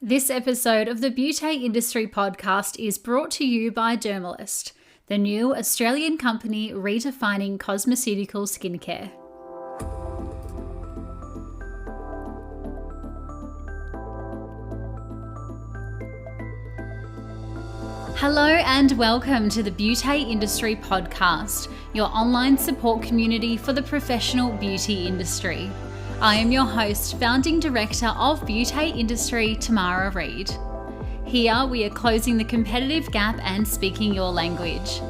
This episode of the Beauty Industry Podcast is brought to you by Dermalist, the new Australian company redefining cosmeceutical skincare. Hello and welcome to the Beauty Industry Podcast, your online support community for the professional beauty industry. I am your host, founding director of Beauty Industry, Tamara Reid. Here we are closing the competitive gap and speaking your language.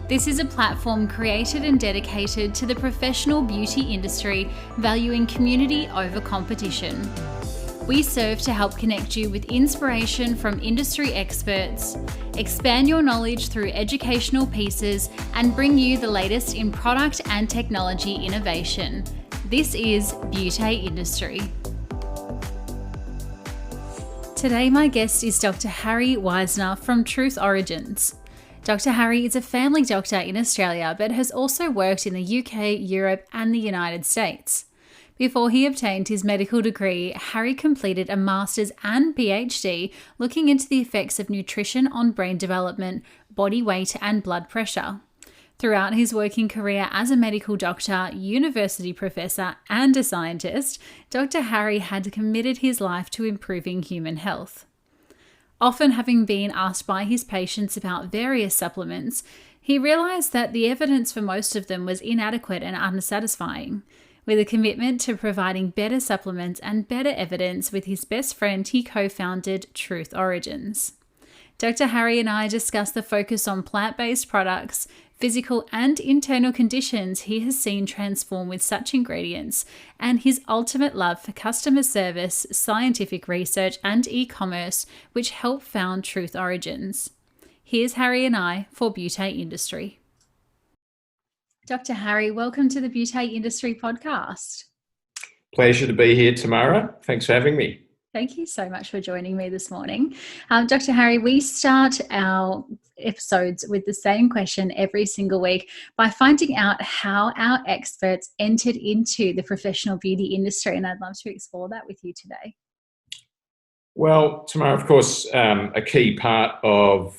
This is a platform created and dedicated to the professional beauty industry, valuing community over competition. We serve to help connect you with inspiration from industry experts, expand your knowledge through educational pieces, and bring you the latest in product and technology innovation. This is Beauty Industry. Today, my guest is Dr. Harry Weisinger from Truth Origins. Dr. Harry is a family doctor in Australia, but has also worked in the UK, Europe, and the United States. Before he obtained his medical degree, Harry completed a master's and PhD looking into the effects of nutrition on brain development, body weight, and blood pressure. Throughout his working career as a medical doctor, university professor, and a scientist, Dr. Harry had committed his life to improving human health. Often having been asked by his patients about various supplements, he realised that the evidence for most of them was inadequate and unsatisfying. With a commitment to providing better supplements and better evidence with his best friend, he co-founded Truth Origins. Dr. Harry and I discuss the focus on plant-based products, physical and internal conditions he has seen transform with such ingredients, and his ultimate love for customer service, scientific research, and e-commerce, which helped found Truth Origins. Here's Harry and I for Beauty Industry. Dr. Harry, welcome to the Beauty Industry Podcast. Pleasure to be here, Tamara. Thanks for having me. Thank you so much for joining me this morning. Dr. Harry, we start our episodes with the same question every single week by finding out how our experts entered into the professional beauty industry, and I'd love to explore that with you today. Well, Tamara, of course, a key part of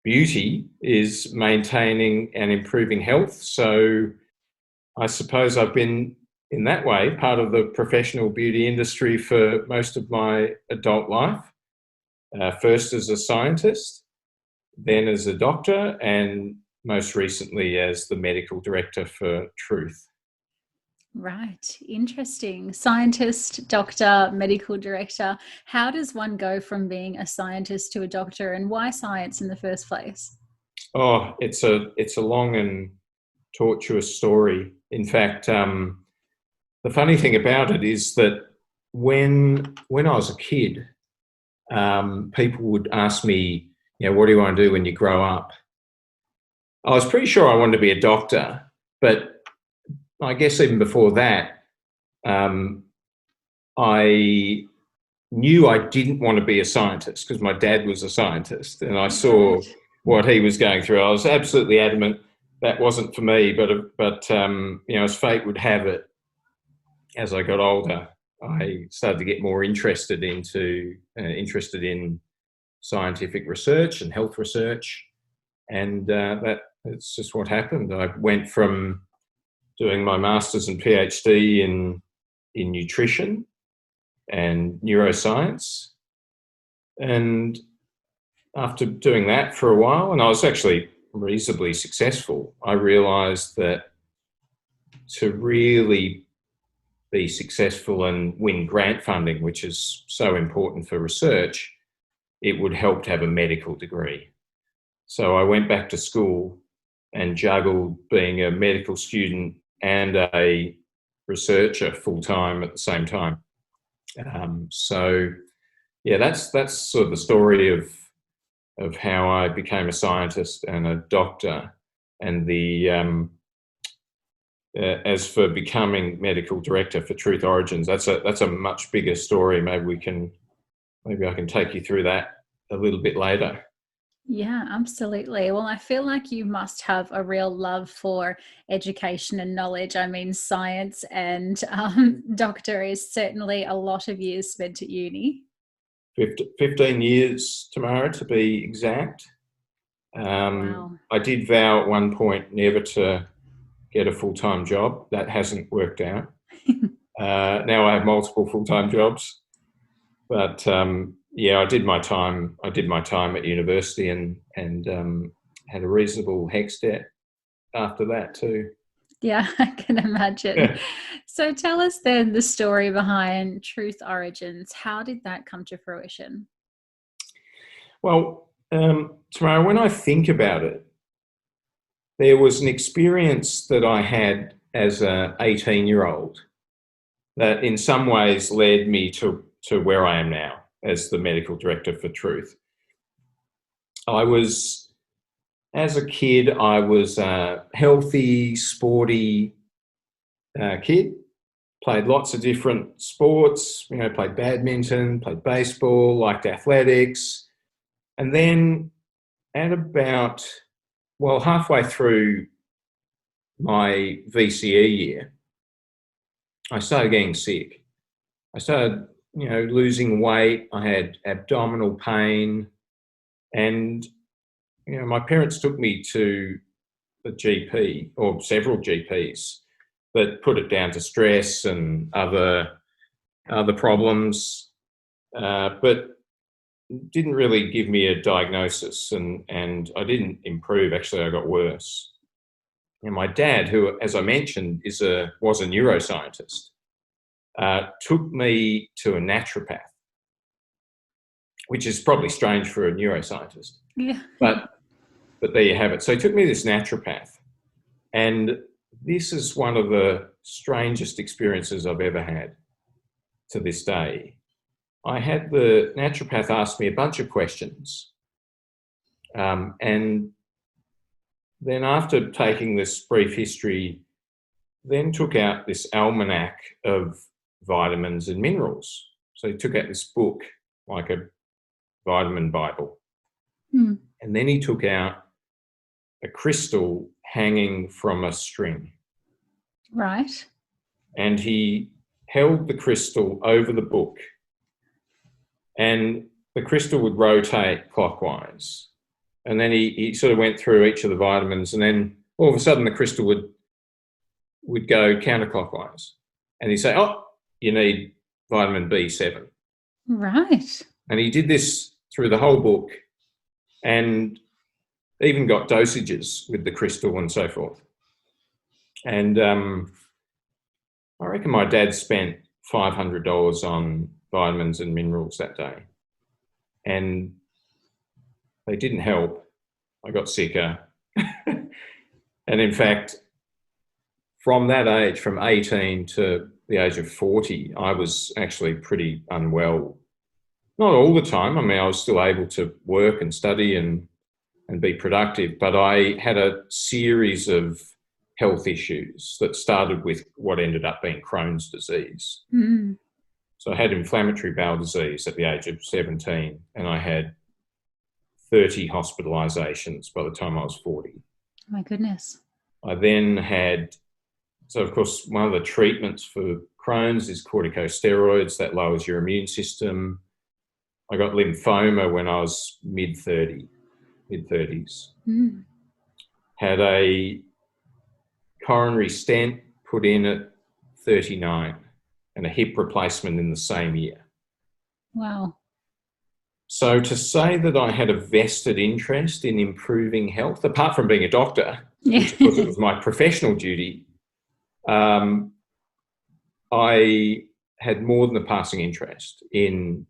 beauty is maintaining and improving health. So I suppose I've been, in that way, part of the professional beauty industry for most of my adult life. First as a scientist, then as a doctor, and most recently as the medical director for Truth. Right. Interesting. Scientist, doctor, medical director. How does one go from being a scientist to a doctor, and why science in the first place? Oh, it's a long and tortuous story. In fact, the funny thing about it is that when I was a kid, people would ask me, what do you want to do when you grow up? I was pretty sure I wanted to be a doctor, but I guess even before that, I knew I didn't want to be a scientist because my dad was a scientist and I saw what he was going through. I was absolutely adamant that wasn't for me, but as fate would have it, as I got older, I started to get more interested in scientific research and health research, and that's just what happened. I went from doing my master's and PhD in nutrition and neuroscience, and after doing that for a while, and I was actually reasonably successful, I realised that to really be successful and win grant funding, which is so important for research, it would help to have a medical degree. So I went back to school and juggled being a medical student and a researcher full-time at the same time. That's sort of the story of how I became a scientist and a doctor. And as for becoming medical director for Truth Origins, that's a much bigger story. Maybe I can take you through that a little bit later. Yeah, absolutely. Well, I feel like you must have a real love for education and knowledge. I mean, science and doctor is certainly a lot of years spent at uni. 15 years, Tamara, to be exact. Wow. I did vow at one point never to get a full-time job. That hasn't worked out. Now I have multiple full-time jobs, but yeah, I did my time at university and had a reasonable HECS debt after that too. Yeah, I can imagine. So tell us then the story behind Truth Origins. How did that come to fruition? Well, Tamara, when I think about it, there was an experience that I had as an 18-year-old that in some ways led me to where I am now as the medical director for Truth. As a kid, I was a healthy, sporty kid, played lots of different sports, played badminton, played baseball, liked athletics. And then at about, halfway through my VCE year, I started getting sick. I started, losing weight. I had abdominal pain, and my parents took me to the GP or several GPs that put it down to stress and other problems, but didn't really give me a diagnosis, and I didn't improve. Actually, I got worse. And my dad, who, as I mentioned, was a neuroscientist, took me to a naturopath, which is probably strange for a neuroscientist. Yeah. But there you have it. So he took me to this naturopath, and this is one of the strangest experiences I've ever had to this day. I had the naturopath ask me a bunch of questions, and then after taking this brief history, then took out this almanac of vitamins and minerals. So he took out this book, like a vitamin Bible. And then he took out a crystal hanging from a string. Right. And he held the crystal over the book, and the crystal would rotate clockwise. And then he sort of went through each of the vitamins, and then all of a sudden the crystal would go counterclockwise. And he'd say, oh, you need vitamin B7. Right. And he did this through the whole book, and even got dosages with the crystal and so forth. And I reckon my dad spent $500 on vitamins and minerals that day. And they didn't help. I got sicker. And in fact, from that age, from 18 to the age of 40, I was actually pretty unwell. Not all the time. I mean, I was still able to work and study and be productive, but I had a series of health issues that started with what ended up being Crohn's disease. So I had inflammatory bowel disease at the age of 17, and I had 30 hospitalizations by the time I was 40. Oh my goodness. I then had, so of course, one of the treatments for Crohn's is corticosteroids. That lowers your immune system. I got lymphoma when I was mid-30s. Had a coronary stent put in at 39 and a hip replacement in the same year. Wow. So to say that I had a vested interest in improving health, apart from being a doctor, which of course it was my professional duty, I had more than a passing interest in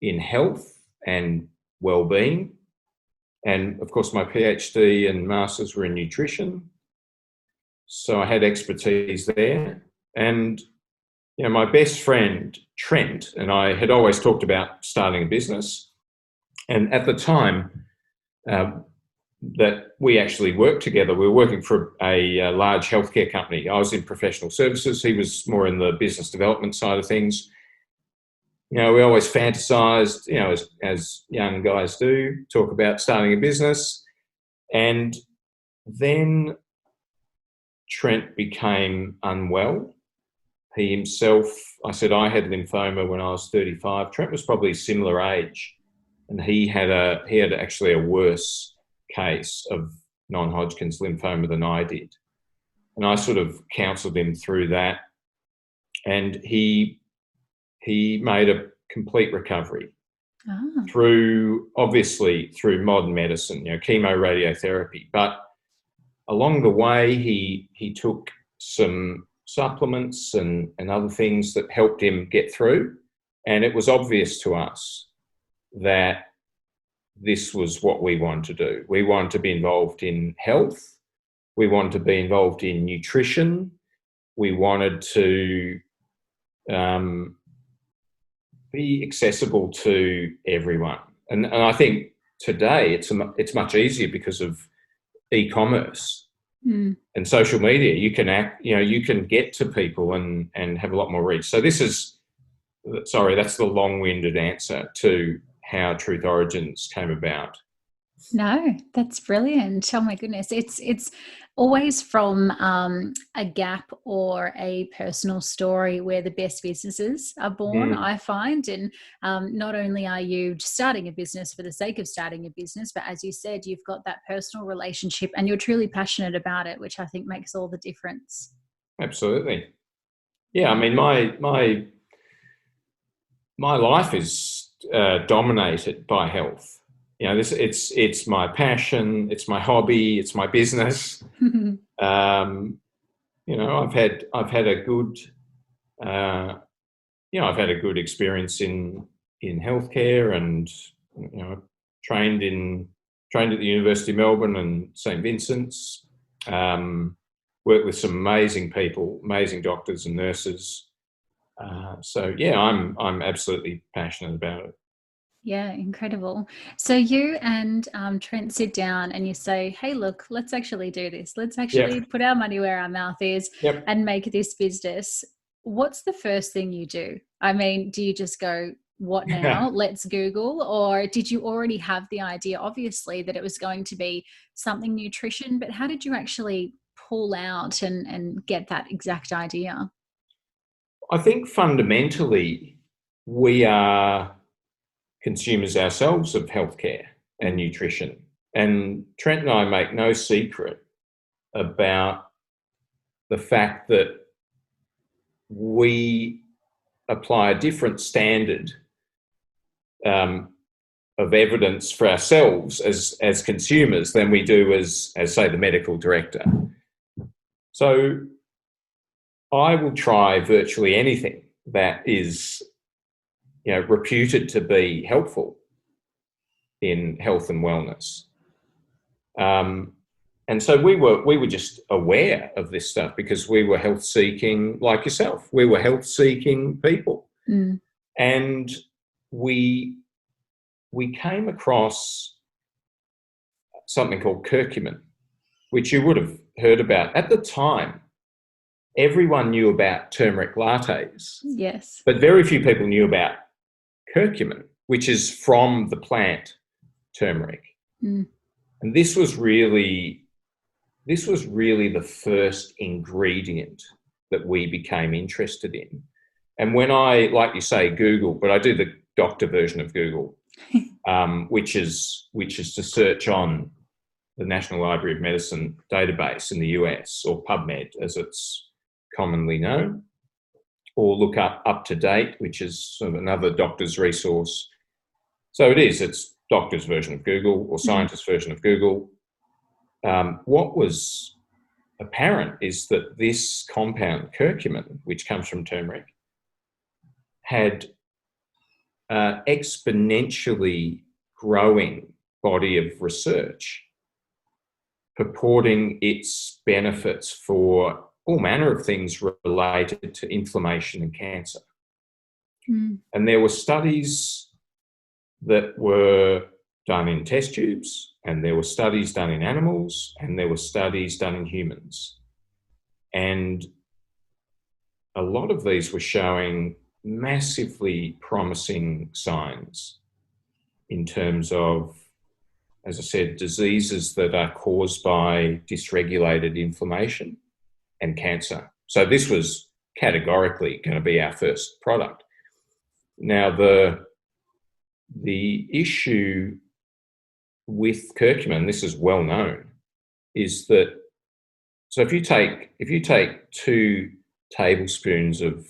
health and well-being. And of course, my PhD and masters were in nutrition. So I had expertise there. And, my best friend, Trent, and I had always talked about starting a business. And at the time that we actually worked together, we were working for a large healthcare company. I was in professional services. He was more in the business development side of things. We always fantasized, as young guys do, talk about starting a business. And then Trent became unwell. he himself, I said I had lymphoma when I was 35. Trent was probably similar age, and he had actually a worse case of non-Hodgkin's lymphoma than I did. And I sort of counselled him through that, and he made a complete recovery through modern medicine, chemo, radiotherapy. But along the way, he took some supplements and other things that helped him get through. And it was obvious to us that this was what we wanted to do. We wanted to be involved in health. We wanted to be involved in nutrition. We wanted to be accessible to everyone. And I think today it's much easier because of eCommerce and social media. You can get to people and have a lot more reach. So that's the long-winded answer to how Truth Origins came about. No, that's brilliant. Oh my goodness. It's always from a gap or a personal story where the best businesses are born, I find. And not only are you starting a business for the sake of starting a business, but as you said, you've got that personal relationship and you're truly passionate about it, which I think makes all the difference. Absolutely. Yeah, I mean, my life is dominated by health. It's my passion, it's my hobby, it's my business. I've had a good, I've had a good experience in healthcare, and trained at the University of Melbourne and St Vincent's. Worked with some amazing people, amazing doctors and nurses. So yeah, I'm absolutely passionate about it. Yeah, incredible. So you and Trent sit down and you say, hey, look, let's actually do this. Let's actually put our money where our mouth is and make this business. What's the first thing you do? I mean, do you just go, what now? Let's Google? Or did you already have the idea, obviously, that it was going to be something nutrition, but how did you actually pull out and get that exact idea? I think fundamentally we are consumers ourselves of healthcare and nutrition. And Trent and I make no secret about the fact that we apply a different standard of evidence for ourselves as consumers than we do as say the medical director. So I will try virtually anything that is reputed to be helpful in health and wellness. And so we were just aware of this stuff because we were health seeking, like yourself. We were health seeking people. And we came across something called curcumin, which you would have heard about. At the time, everyone knew about turmeric lattes. Yes. But very few people knew about curcumin, which is from the plant turmeric. And this was really the first ingredient that we became interested in. And when I, like you say, Google, but I do the doctor version of Google, which is to search on the National Library of Medicine database in the US, or PubMed as it's commonly known, or look up to date, which is sort of another doctor's resource. So it's doctor's version of Google or scientist's version of Google. What was apparent is that this compound, curcumin, which comes from turmeric, had exponentially growing body of research purporting its benefits for all manner of things related to inflammation and cancer. And there were studies that were done in test tubes, and there were studies done in animals, and there were studies done in humans. And a lot of these were showing massively promising signs in terms of, as I said, diseases that are caused by dysregulated inflammation and cancer. So this was categorically going to be our first product. Now, the issue with curcumin, this is well known, is that so if you take 2 tablespoons of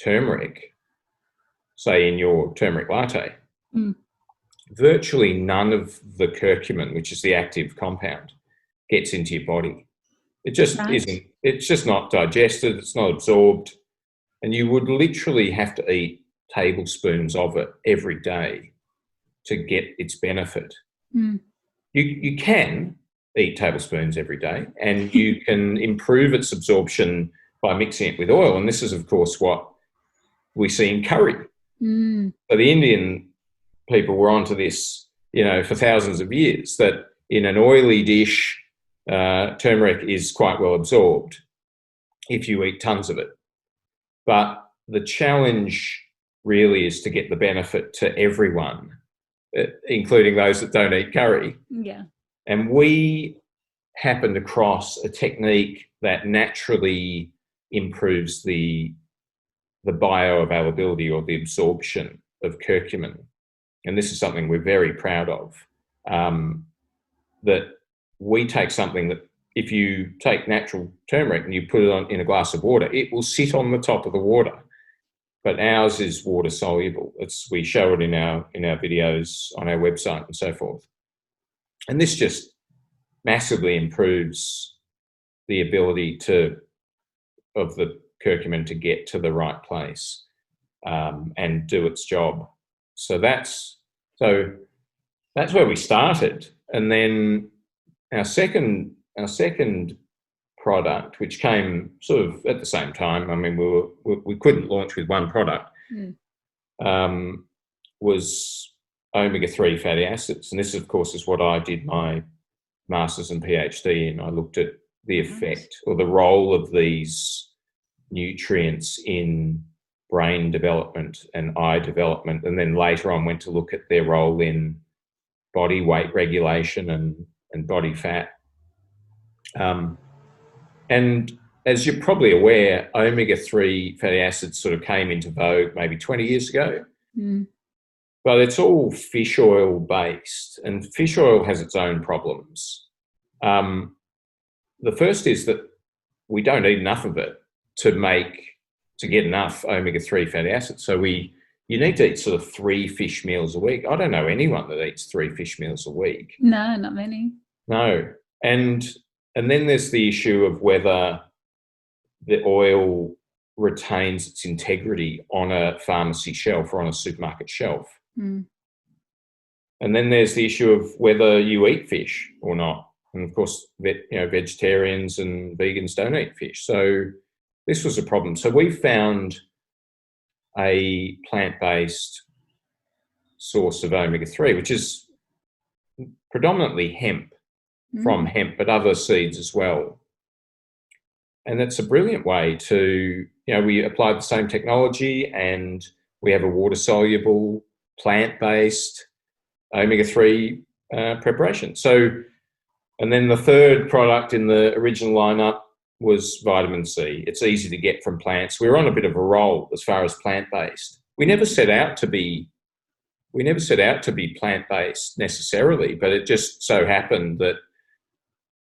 turmeric, say in your turmeric latte, virtually none of the curcumin, which is the active compound, gets into your body. It just isn't. It's just not digested. It's not absorbed, and you would literally have to eat tablespoons of it every day to get its benefit. You can eat tablespoons every day, and you can improve its absorption by mixing it with oil. And this is, of course, what we see in curry. So the Indian people were onto this, for thousands of years, that in an oily dish, turmeric is quite well absorbed if you eat tons of it. But the challenge really is to get the benefit to everyone, including those that don't eat curry. Yeah. And we happened across a technique that naturally improves the bioavailability or the absorption of curcumin. And this is something we're very proud of, that we take something that if you take natural turmeric and you put it in a glass of water, it will sit on the top of the water. But ours is water soluble. We show it in our videos on our website and so forth. And this just massively improves the ability of the curcumin to get to the right place and do its job. So that's where we started. And then our second product, which came sort of at the same time, I mean, we couldn't launch with one product, was omega-3 fatty acids. And this, of course, is what I did my master's and PhD in. I looked at the effect or the role of these nutrients in brain development and eye development, and then later on went to look at their role in body weight regulation and body fat. And as you're probably aware, omega-3 fatty acids sort of came into vogue maybe 20 years ago. But it's all fish oil based, and fish oil has its own problems. The first is that we don't eat enough of it to get enough omega-3 fatty acids. So you need to eat sort of 3 fish meals a week. I don't know anyone that eats 3 fish meals a week. No, not many. No. And then there's the issue of whether the oil retains its integrity on a pharmacy shelf or on a supermarket shelf. And then there's the issue of whether you eat fish or not. And of course, vegetarians and vegans don't eat fish. So this was a problem. So we found a plant-based source of omega-3, which is predominantly hemp, from hemp, but other seeds as well. And it's a brilliant way to, we applied the same technology, and we have a water-soluble, plant-based omega-3 preparation. So, and then the third product in the original lineup was vitamin C. It's easy to get from plants. We were on a bit of a roll as far as plant-based. We never set out to be plant-based necessarily, but it just so happened that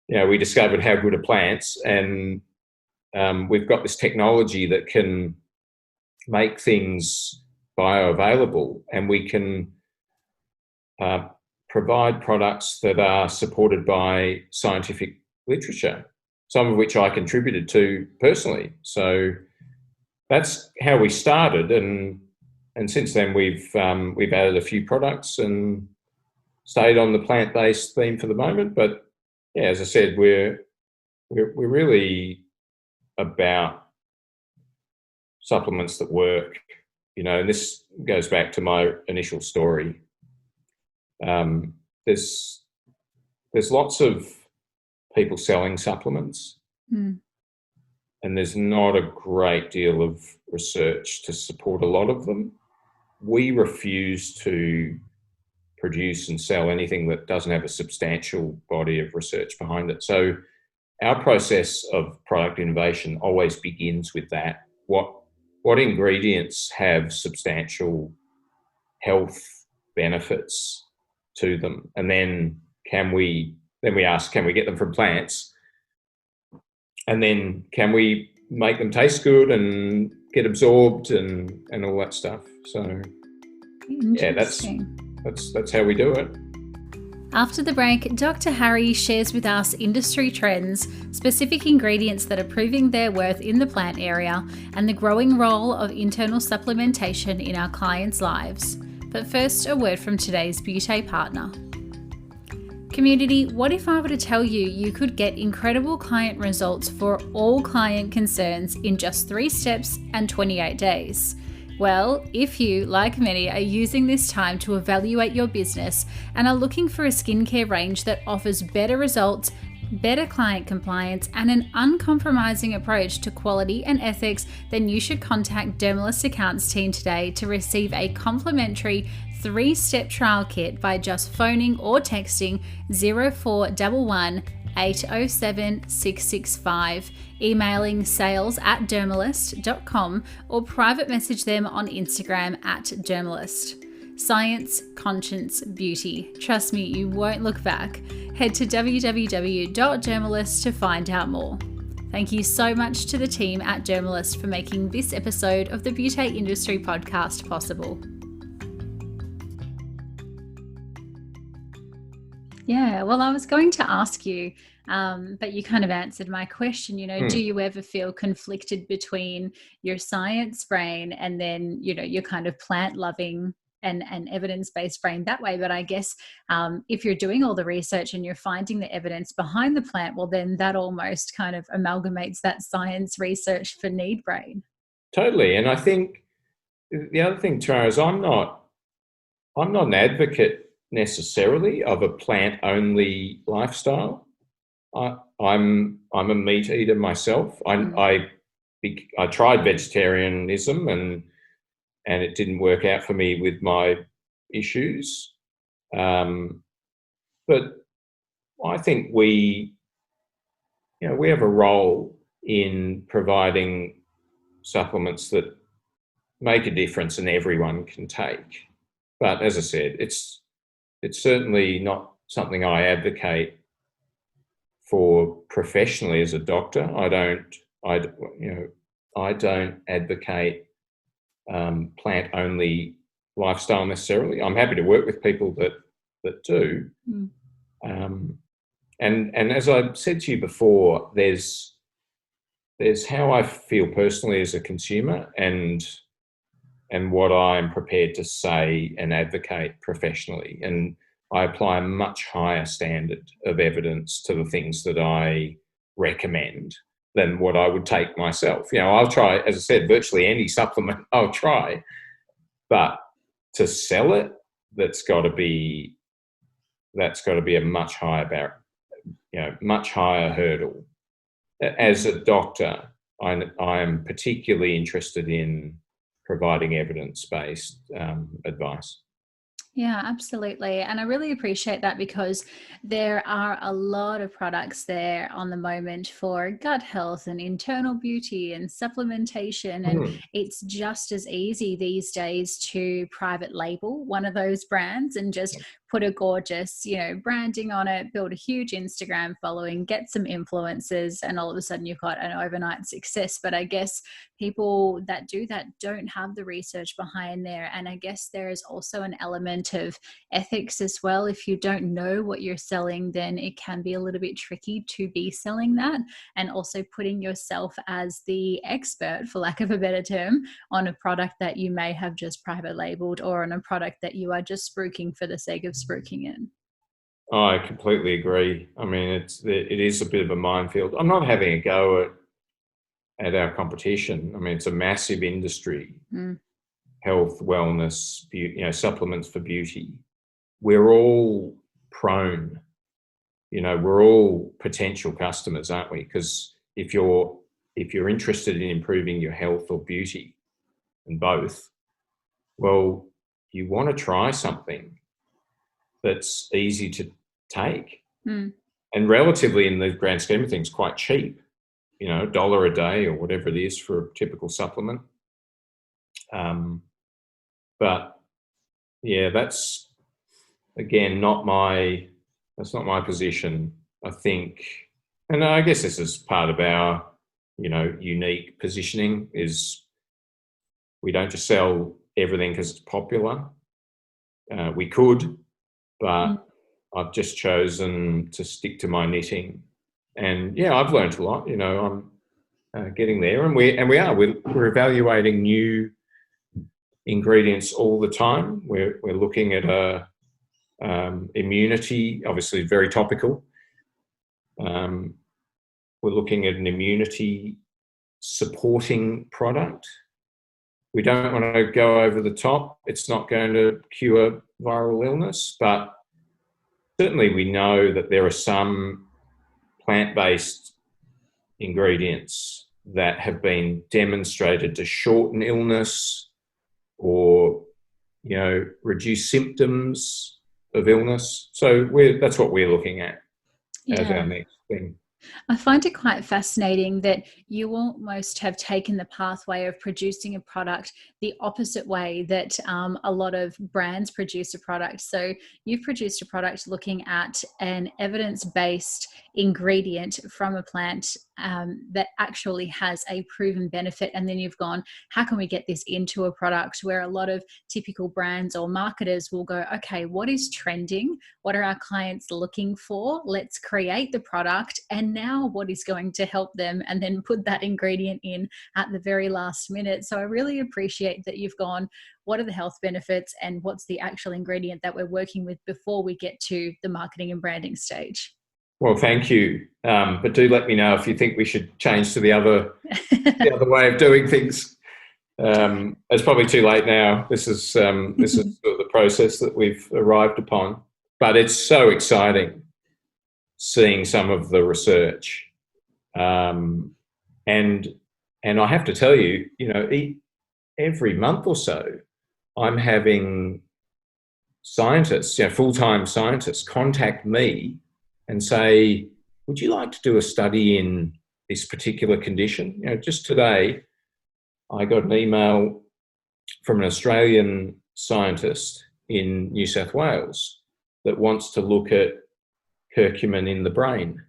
we discovered how good are plants, and we've got this technology that can make things bioavailable, and we can provide products that are supported by scientific literature, some of which I contributed to personally. So that's how we started, and since then we've added a few products and stayed on the plant-based theme for the moment. But yeah, as I said, we're really about supplements that work, and this goes back to my initial story. There's lots of people selling supplements, and there's not a great deal of research to support a lot of them. We refuse to produce and sell anything that doesn't have a substantial body of research behind it. So our process of product innovation always begins with that. what ingredients have substantial health benefits to them, and then we ask, can we get them from plants, and then can we make them taste good and get absorbed and all that stuff. So yeah, that's how we do it. After the break, Dr. Harry shares with us industry trends, specific ingredients that are proving their worth in the plant area, and the growing role of internal supplementation in our clients' lives. But first, a word from today's Beauté partner. Community, what if I were to tell you you could get incredible client results for all client concerns in just 3 steps and 28 days? Well, if you, like many, are using this time to evaluate your business and are looking for a skincare range that offers better results, better client compliance, and an uncompromising approach to quality and ethics, then you should contact Dermalist Accounts team today to receive a complimentary 3-step trial kit by just phoning or texting 0411 807 665, emailing sales@dermalist.com, or private message them on Instagram @dermalist. Science, conscience, beauty. Trust me, you won't look back. Head to www.dermalist to find out more. Thank you so much to the team at Dermalist for making this episode of the Beauté Industry Podcast possible. Yeah, well, I was going to ask you, but you kind of answered my question, do you ever feel conflicted between your science brain and then, your kind of plant-loving and evidence-based brain that way? But I guess if you're doing all the research and you're finding the evidence behind the plant, well, then that almost kind of amalgamates that science research for need brain. Totally. And I think the other thing, Tara, is I'm not an advocate necessarily of a plant-only lifestyle. I'm a meat eater myself. I tried vegetarianism and it didn't work out for me with my issues. But I think we have a role in providing supplements that make a difference and everyone can take. But as I said, it's certainly not something I advocate for professionally as a doctor. I don't advocate plant-only lifestyle necessarily. I'm happy to work with people that do. And as I said to you before, there's how I feel personally as a consumer and what I'm prepared to say and advocate professionally. And I apply a much higher standard of evidence to the things that I recommend than what I would take myself. I'll try, as I said, virtually any supplement I'll try, but to sell it, that's got to be a much higher much higher hurdle. As a doctor, I am particularly interested in providing evidence-based advice. Yeah, absolutely. And I really appreciate that because there are a lot of products there on the moment for gut health and internal beauty and supplementation. And it's just as easy these days to private label one of those brands and just put a gorgeous, branding on it, build a huge Instagram following, get some influencers, and all of a sudden you've got an overnight success. But I guess people that do that don't have the research behind there. And I guess there is also an element of ethics as well. If you don't know what you're selling, then it can be a little bit tricky to be selling that, and also putting yourself as the expert, for lack of a better term, on a product that you may have just private labeled, or on a product that you are just spruiking for the sake of spruiking it. Oh, I completely agree. I mean, it is a bit of a minefield. I'm not having a go at our competition. I mean, it's a massive industry. Health, wellness, beauty, supplements for beauty. We're all prone. We're all potential customers, aren't we? Because if you're interested in improving your health or beauty, and both, well, you want to try something that's easy to take and relatively, in the grand scheme of things, quite cheap. $1 a day or whatever it is for a typical supplement. But yeah, that's again not my position. I think, and I guess this is part of our unique positioning, is we don't just sell everything because it's popular. We could, but I've just chosen to stick to my knitting. And yeah, I've learned a lot. I'm getting there, and we're evaluating new ingredients all the time. We're looking at immunity, obviously very topical. We're looking at an immunity supporting product. We don't want to go over the top. It's not going to cure viral illness, but certainly we know that there are some plant-based ingredients that have been demonstrated to shorten illness or, reduce symptoms of illness. So that's what we're looking at as our next thing. I find it quite fascinating that you almost have taken the pathway of producing a product the opposite way that a lot of brands produce a product. So you've produced a product looking at an evidence-based ingredient from a plant that actually has a proven benefit. And then you've gone, how can we get this into a product, where a lot of typical brands or marketers will go, okay, what is trending? What are our clients looking for? Let's create the product. And now what is going to help them, and then put that ingredient in at the very last minute. So I really appreciate that you've gone, what are the health benefits and what's the actual ingredient that we're working with before we get to the marketing and branding stage. Well, thank you. But do let me know if you think we should change to the other way of doing things. It's probably too late now. This is sort of the process that we've arrived upon. But it's so exciting seeing some of the research, and I have to tell you, every month or so, I'm having scientists, full-time scientists, contact me and say, would you like to do a study in this particular condition? Just today, I got an email from an Australian scientist in New South Wales that wants to look at curcumin in the brain.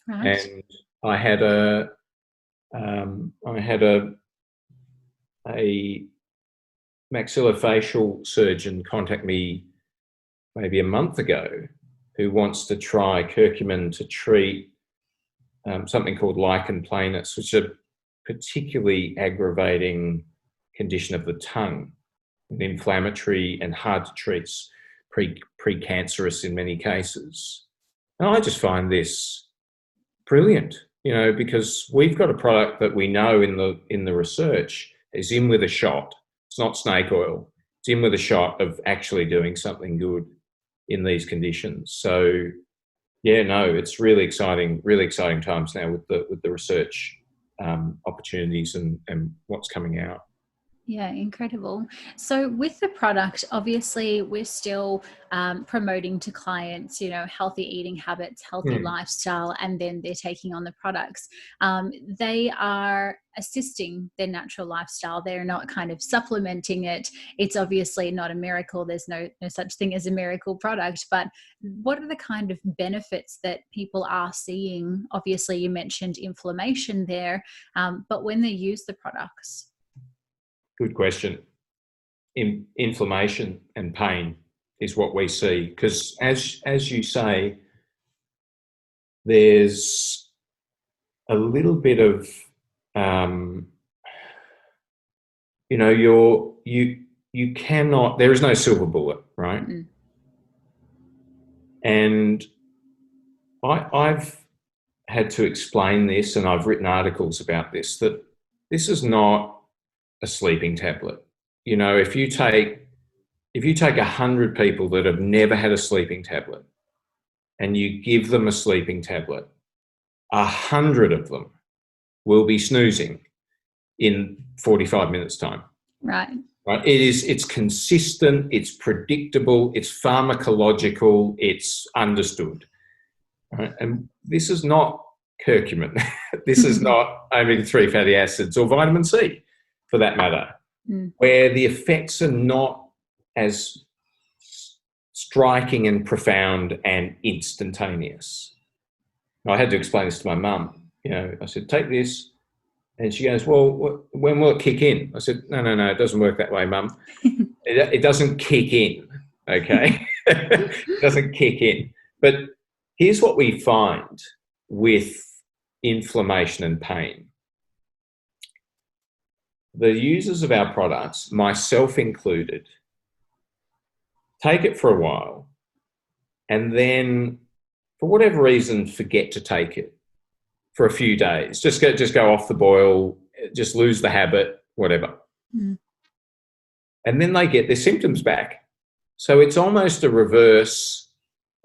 Right. And I had a maxillofacial surgeon contact me maybe a month ago, who wants to try curcumin to treat something called lichen planus, which is a particularly aggravating condition of the tongue, inflammatory and hard to treat, precancerous in many cases. And I just find this brilliant, because we've got a product that we know in the research is in with a shot. It's not snake oil. It's in with a shot of actually doing something good in these conditions. So it's really exciting times now with the research opportunities and what's coming out. Yeah, incredible. So with the product, obviously we're still promoting to clients, healthy eating habits, healthy lifestyle, and then they're taking on the products. They are assisting their natural lifestyle. They're not kind of supplementing it. It's obviously not a miracle. There's no such thing as a miracle product, but what are the kind of benefits that people are seeing? Obviously you mentioned inflammation there, but when they use the products? Good question. Inflammation and pain is what we see, because as you say, there's a little bit of you cannot, there is no silver bullet, right? And I've had to explain this, and I've written articles about this, that this is not a sleeping tablet. If you take 100 people that have never had a sleeping tablet and you give them a sleeping tablet, 100 of them will be snoozing in 45 minutes time. Right. It's consistent, it's predictable, it's pharmacological, it's understood. Right? And this is not curcumin. This is not omega-3 fatty acids or vitamin C, for that matter, where the effects are not as striking and profound and instantaneous. I had to explain this to my mum. I said, take this. And she goes, well, when will it kick in? I said, no, it doesn't work that way, Mum. It doesn't kick in, okay? It doesn't kick in. But here's what we find with inflammation and pain. The users of our products, myself included, take it for a while and then, for whatever reason, forget to take it for a few days. Just go off the boil, just lose the habit, whatever. And then they get their symptoms back. So it's almost a reverse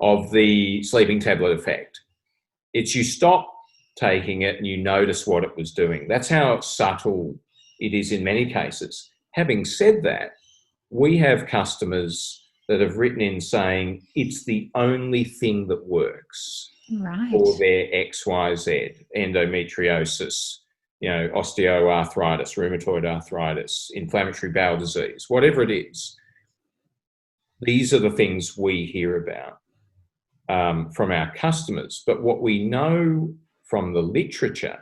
of the sleeping tablet effect. It's you stop taking it and you notice what it was doing. That's how subtle it is in many cases. Having said that, we have customers that have written in saying it's the only thing that works for their XYZ, endometriosis, osteoarthritis, rheumatoid arthritis, inflammatory bowel disease, whatever it is. These are the things we hear about from our customers. But what we know from the literature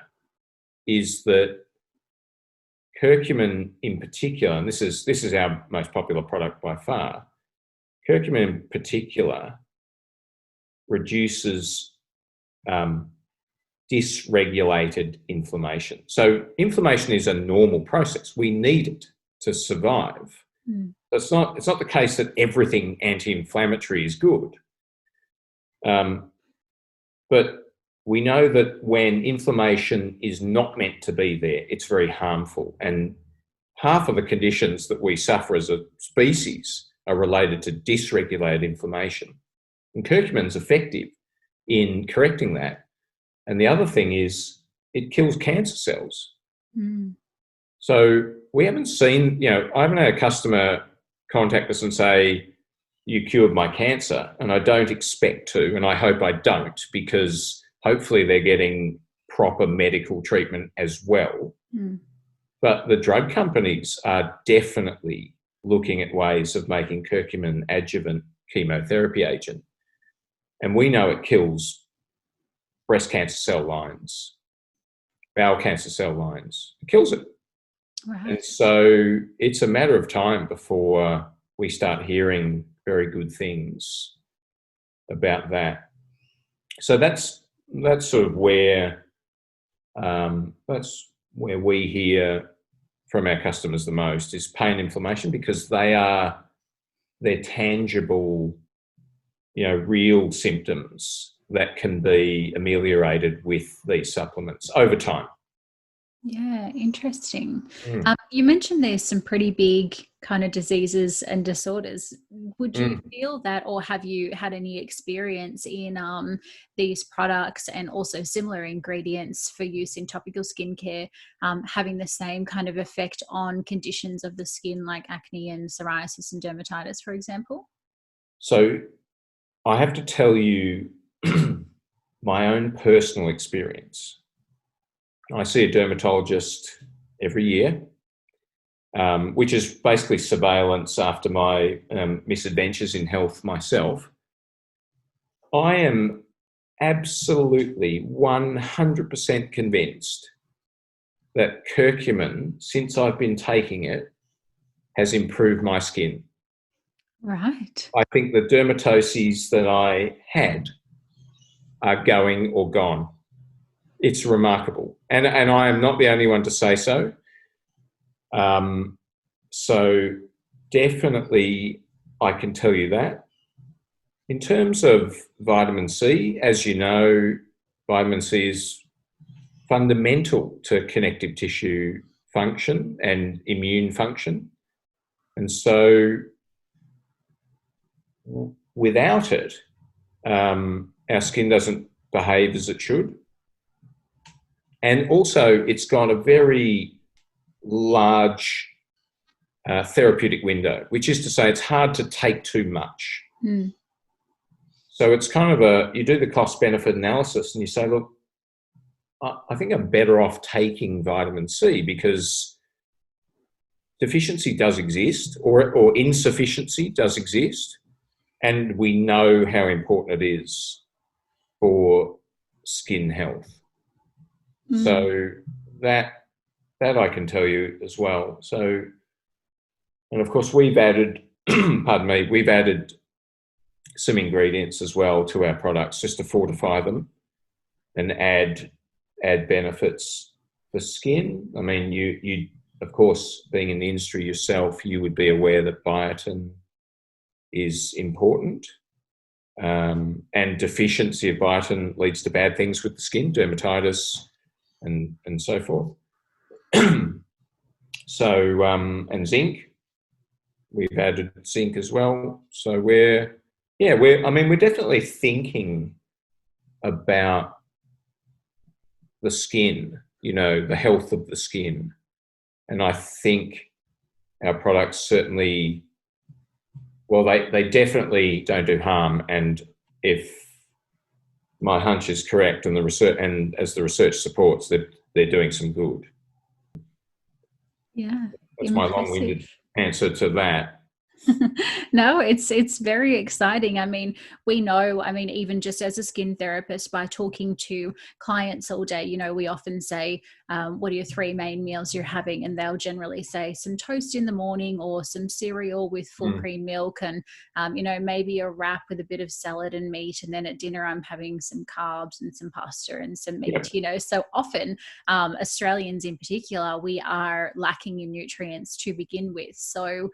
is that curcumin in particular, and this is our most popular product by far, curcumin in particular reduces dysregulated inflammation. So inflammation is a normal process. We need it to survive. It's not the case that everything anti-inflammatory is good. But we know that when inflammation is not meant to be there, it's very harmful. And half of the conditions that we suffer as a species are related to dysregulated inflammation. And curcumin is effective in correcting that. And the other thing is it kills cancer cells. So we haven't seen, I haven't had a customer contact us and say, you cured my cancer, and I don't expect to, and I hope I don't, because hopefully they're getting proper medical treatment as well. But the drug companies are definitely looking at ways of making curcumin adjuvant chemotherapy agent. And we know it kills breast cancer cell lines, bowel cancer cell lines. It kills it. And so it's a matter of time before we start hearing very good things about that. So that's sort of where we hear from our customers the most is pain, inflammation, because they're tangible, real symptoms that can be ameliorated with these supplements over time. Yeah, interesting. You mentioned there's some pretty big kind of diseases and disorders. Would you feel that, or have you had any experience in these products and also similar ingredients for use in topical skincare having the same kind of effect on conditions of the skin like acne and psoriasis and dermatitis, for example? So I have to tell you my own personal experience. I see a dermatologist every year, which is basically surveillance after my misadventures in health myself. I am absolutely 100% convinced that curcumin, since I've been taking it, has improved my skin. Right. I think the dermatoses that I had are going or gone. It's remarkable. And I am not the only one to say so. So definitely I can tell you that. In terms of vitamin C, as you know, vitamin C is fundamental to connective tissue function and immune function. And so without it, our skin doesn't behave as it should. And also, it's got a very large therapeutic window, which is to say it's hard to take too much. So it's kind of you do the cost-benefit analysis and you say, look, I think I'm better off taking vitamin C, because deficiency does exist, or insufficiency does exist, and we know how important it is for skin health. So that I can tell you as well. So, and of course we've added, pardon me, we've added some ingredients as well to our products just to fortify them and add benefits for skin. I mean, you of course, being in the industry yourself, you would be aware that biotin is important. And deficiency of biotin leads to bad things with the skin, dermatitis and so forth. So, and zinc, we've added zinc as well. So we're definitely thinking about the skin, the health of the skin. And I think our products certainly, well, they definitely don't do harm. And if my hunch is correct, and the research, and as the research supports, that they're doing some good. Yeah, that's my long-winded answer to that. No, it's very exciting. I mean, we know, even just as a skin therapist, by talking to clients all day, we often say, what are your 3 main meals you're having? And they'll generally say some toast in the morning, or some cereal with full cream milk, and, maybe a wrap with a bit of salad and meat. And then at dinner, I'm having some carbs and some pasta and some meat, So often, Australians in particular, we are lacking in nutrients to begin with. So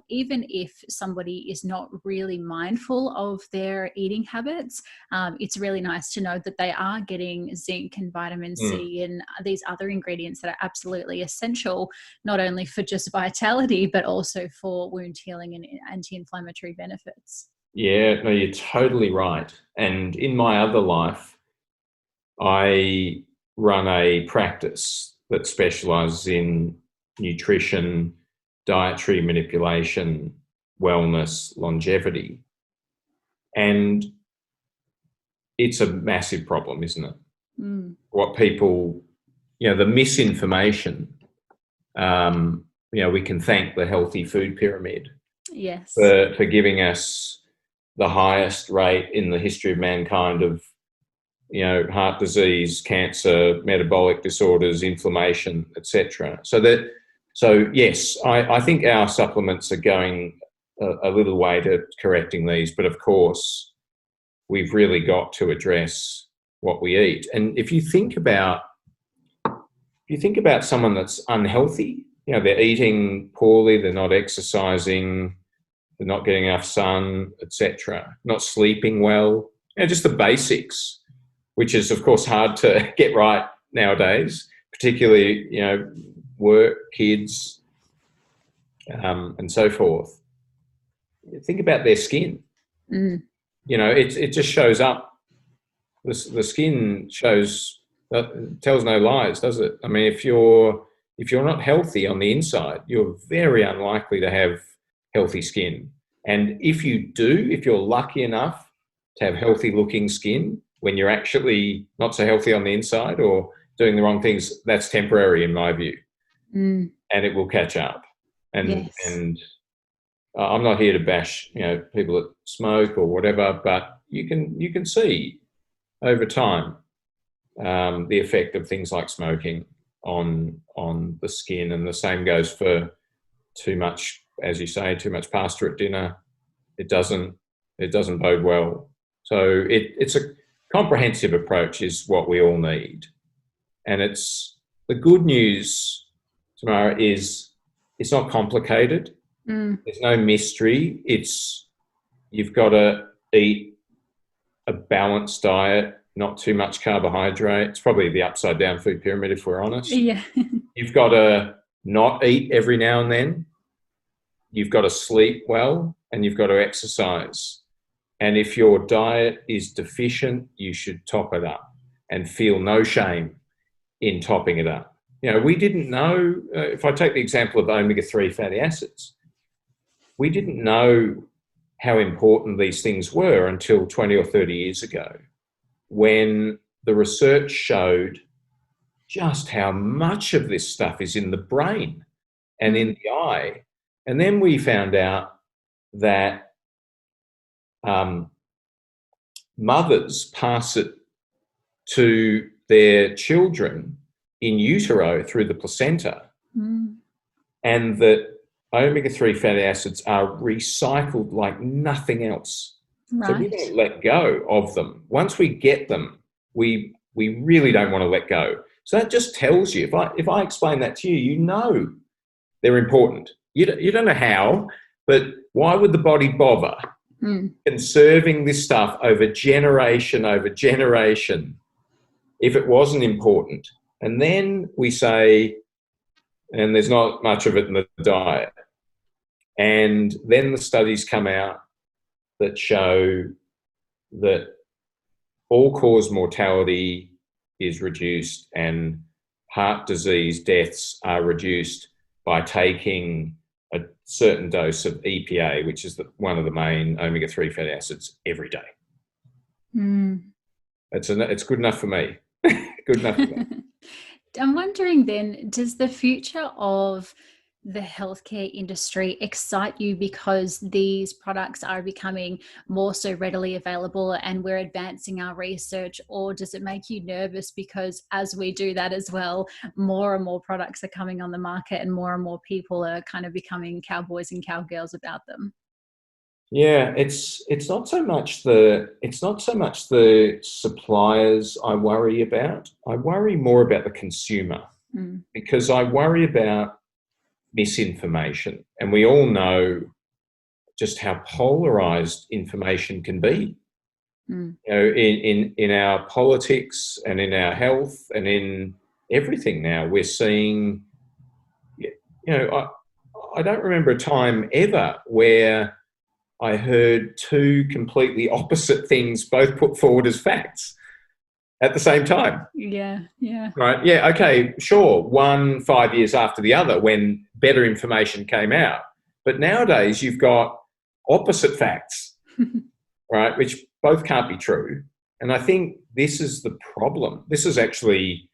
even if somebody is not really mindful of their eating habits, it's really nice to know that they are getting zinc and vitamin C and these other ingredients that are absolutely essential, not only for just vitality, but also for wound healing and anti-inflammatory benefits. Yeah, no, you're totally right. And in my other life, I run a practice that specializes in nutrition, dietary manipulation, wellness, longevity. And it's a massive problem, isn't it? What people, the misinformation, we can thank the healthy food pyramid for giving us the highest rate in the history of mankind of, heart disease, cancer, metabolic disorders, inflammation, etc. So yes, I think our supplements are going a little way to correcting these, but of course, we've really got to address what we eat. And if you think about someone that's unhealthy, they're eating poorly, they're not exercising, they're not getting enough sun, etc., not sleeping well, just the basics, which is of course hard to get right nowadays, particularly, work, kids, and so forth. Think about their skin. It just shows up. The skin shows, tells no lies, does it? I mean, if you're not healthy on the inside, you're very unlikely to have healthy skin. And if you're lucky enough to have healthy looking skin when you're actually not so healthy on the inside or doing the wrong things, that's temporary in my view. And it will catch up. And I'm not here to bash, people that smoke or whatever, but you can see over time the effect of things like smoking on the skin, and the same goes for too much, as you say, too much pasta at dinner. It doesn't bode well. So it's a comprehensive approach is what we all need, and it's the good news, Tamara, is it's not complicated. There's no mystery. You've got to eat a balanced diet, not too much carbohydrate. It's probably the upside down food pyramid, if we're honest. Yeah. You've got to not eat every now and then. You've got to sleep well, and you've got to exercise. And if your diet is deficient, you should top it up and feel no shame in topping it up. We didn't know, if I take the example of omega-3 fatty acids, we didn't know how important these things were until 20 or 30 years ago, when the research showed just how much of this stuff is in the brain and in Mm. the eye. And then we found out that mothers pass it to their children in utero through the placenta, Mm. and that omega-3 fatty acids are recycled like nothing else. So we Right. don't let go of them. Once we get them, we really don't want to let go. So that just tells you, if I explain that to you, you know they're important. You don't know how, but why would the body bother Mm. conserving this stuff over generation if it wasn't important? And then we say, and there's not much of it in the diet. And then the studies come out that show that all-cause mortality is reduced and heart disease deaths are reduced by taking a certain dose of EPA, which is one of the main omega-3 fatty acids, every day. Mm. It's good enough for me. Good enough for me. I'm wondering then, does the future of the healthcare industry excite you because these products are becoming more so readily available and we're advancing our research, or does it make you nervous because as we do that as well, more and more products are coming on the market and more people are kind of becoming cowboys and cowgirls about them? Yeah, it's not so much the suppliers I worry about. I worry more about the consumer, Mm. because I worry about misinformation, and we all know just how polarized information can be. Mm. You know, in our politics and in our health and in everything now, we're seeing. You know, I don't remember a time ever where I heard two completely opposite things both put forward as facts at the same time. Yeah, yeah. Right? Yeah, okay, sure. One 5 years after the other when better information came out. But nowadays you've got opposite facts, right? Which both can't be true. And I think this is the problem. This is actually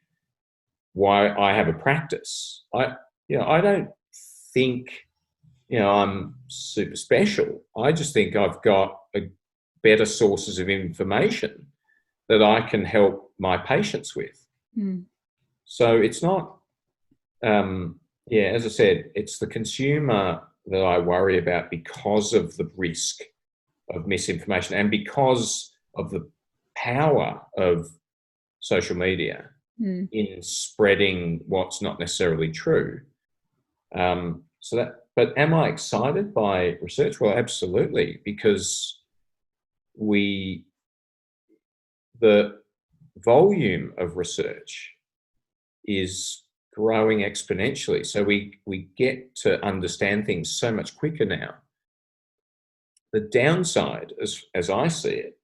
why I have a practice. I don't think, I'm super special. I just think I've got better sources of information that I can help my patients with. Mm. So it's not, as I said, it's the consumer that I worry about because of the risk of misinformation and because of the power of social media Mm. in spreading what's not necessarily true. But am I excited by research? Well, absolutely, because the volume of research is growing exponentially. So we get to understand things so much quicker now. The downside, as I see it,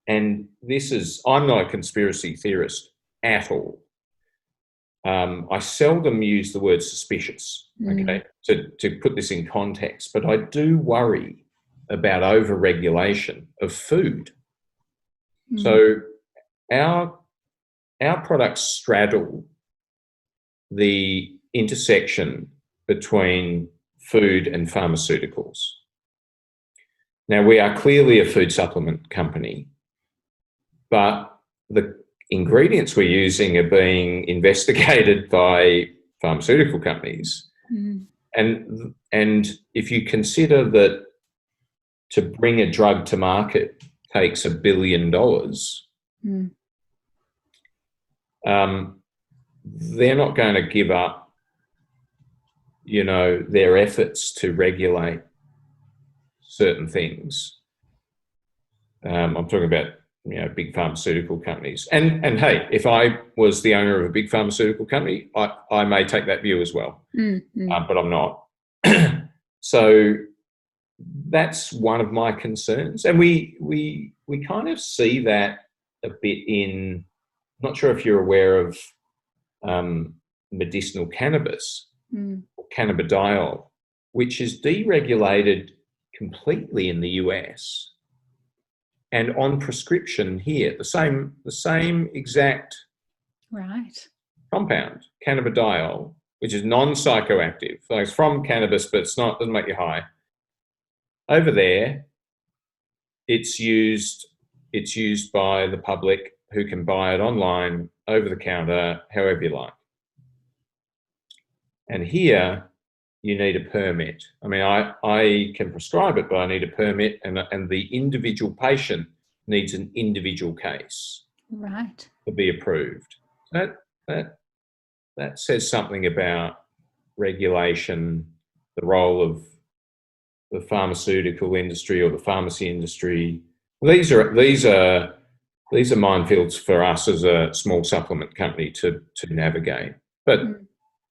and I'm not a conspiracy theorist at all. I seldom use the word suspicious, okay, to put this in context, but I do worry about over-regulation of food. Mm. So our products straddle the intersection between food and pharmaceuticals. Now, we are clearly a food supplement company, but the ingredients we're using are being investigated by pharmaceutical companies. Mm. And if you consider that to bring a drug to market takes $1 billion, they're not going to give up, their efforts to regulate certain things. I'm talking about, big pharmaceutical companies. And hey, if I was the owner of a big pharmaceutical company, I may take that view as well, but I'm not. So that's one of my concerns, and we kind of see that a bit in. Not sure if you're aware of medicinal cannabis, or cannabidiol, which is deregulated completely in the US. And on prescription here, the same exact Right. compound, cannabidiol, which is non-psychoactive. So it's from cannabis, but doesn't make you high. Over there, it's used by the public who can buy it online, over the counter, however you like. And here, you need a permit. I mean, I can prescribe it, but I need a permit, and the individual patient needs an individual case, Right, to be approved. That says something about regulation, the role of the pharmaceutical industry or the pharmacy industry. These are minefields for us as a small supplement company to navigate. But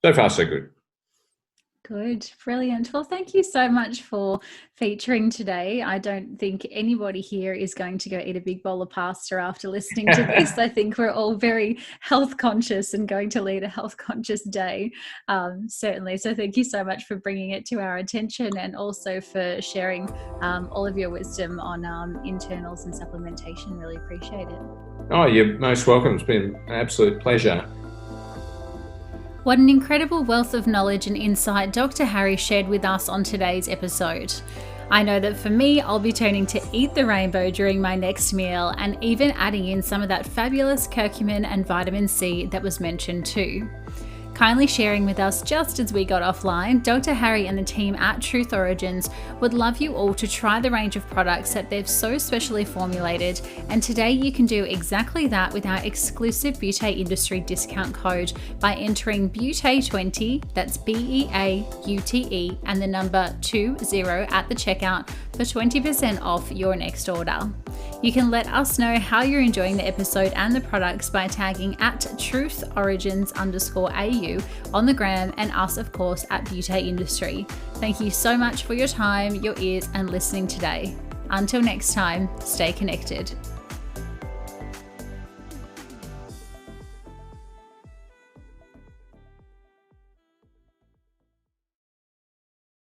so far, so good. Good, brilliant. Well, thank you so much for featuring today. I don't think anybody here is going to go eat a big bowl of pasta after listening to this. I think we're all very health conscious and going to lead a health conscious day, certainly. So thank you so much for bringing it to our attention, and also for sharing all of your wisdom on internals and supplementation. Really appreciate it. Oh, you're most welcome. It's been an absolute pleasure. What an incredible wealth of knowledge and insight Dr. Harry shared with us on today's episode. I know that for me, I'll be turning to Eat the Rainbow during my next meal, and even adding in some of that fabulous curcumin and vitamin C that was mentioned too. Kindly sharing with us just as we got offline, Dr. Harry and the team at Truth Origins would love you all to try the range of products that they've so specially formulated, and today you can do exactly that with our exclusive Beauté Industry discount code by entering Beauté20, that's BEAUTE, and the number 20 at the checkout for 20% off your next order. You can let us know how you're enjoying the episode and the products by tagging at truthorigins_AU on the gram, and us, of course, at Beauté Industry. Thank you so much for your time, your ears, and listening today. Until next time, stay connected.